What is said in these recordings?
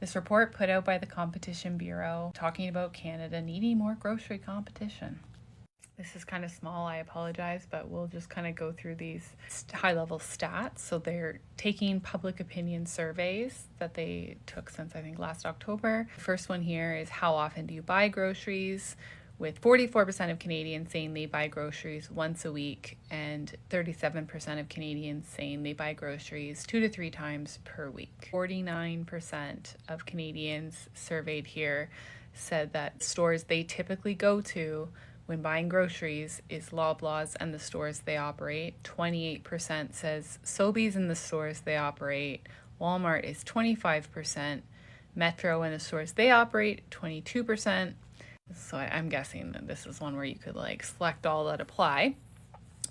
This report put out by the Competition Bureau talking about Canada needing more grocery competition. This is kind of small, I apologize, but we'll just kind of go through these high-level stats. So they're taking public opinion surveys that they took since, I think, last October. The first one here is how often do you buy groceries, with 44% of Canadians saying they buy groceries once a week and 37% of Canadians saying they buy groceries 2 to 3 times per week. 49% of Canadians surveyed here said that stores they typically go to when buying groceries is Loblaws and the stores they operate. 28% says Sobeys and the stores they operate. Walmart is 25%. Metro and the stores they operate, 22%. So I'm guessing that this is one where you could like select all that apply.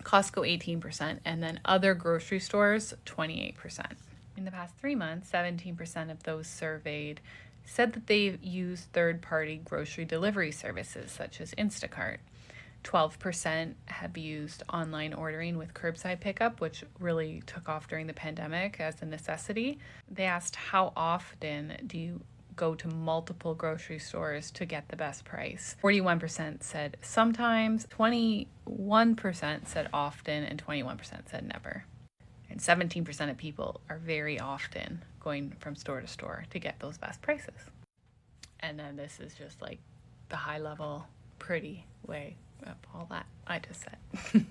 Costco 18%, and then other grocery stores 28%. In the past 3 months, 17% of those surveyed said that they've used third-party grocery delivery services such as Instacart. 12% have used online ordering with curbside pickup, which really took off during the pandemic as a necessity. They asked, how often do you go to multiple grocery stores to get the best price? 41% said sometimes, 21% said often, and 21% said never. And 17% of people are very often going from store to store to get those best prices. And then this is just like the high level, pretty way of all that I just said.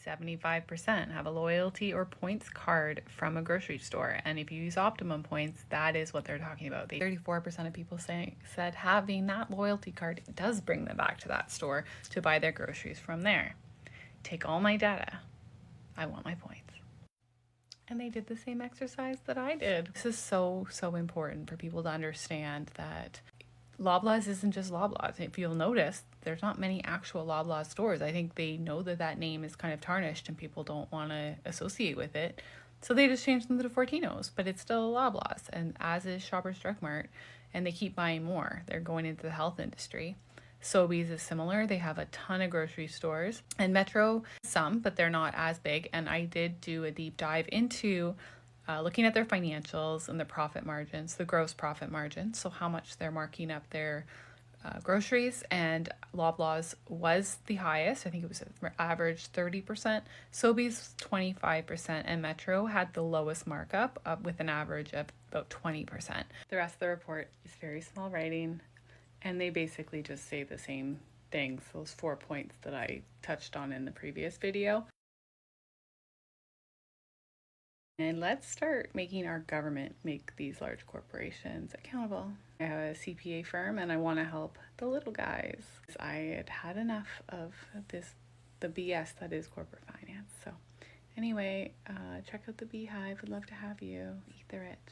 75% have a loyalty or points card from a grocery store. And if you use Optimum points, that is what they're talking about. 34% of people said having that loyalty card does bring them back to that store to buy their groceries from there. Take all my data. I want my points. And they did the same exercise that I did. This is so important for people to understand that Loblaws isn't just Loblaws. If you'll notice, there's not many actual Loblaws stores. I think they know that that name is kind of tarnished and people don't want to associate with it. So they just changed them to Fortinos, but it's still Loblaws, and as is Shoppers Drug Mart, and they keep buying more. They're going into the health industry. Sobeys is similar. They have a ton of grocery stores. And Metro, some, but they're not as big. And I did do a deep dive into looking at their financials and the profit margins, the gross profit margin, so how much they're marking up their groceries. And Loblaws was the highest. I think it was average 30%. Sobeys 25%, and Metro had the lowest markup, with an average of about 20%. The rest of the report is very small writing, and they basically just say the same things, those 4 points that I touched on in the previous video. And let's start making our government make these large corporations accountable. I have a CPA firm and I want to help the little guys. I had enough of the BS that is corporate finance. So anyway, check out the Beehive. Would love to have you. Ether it.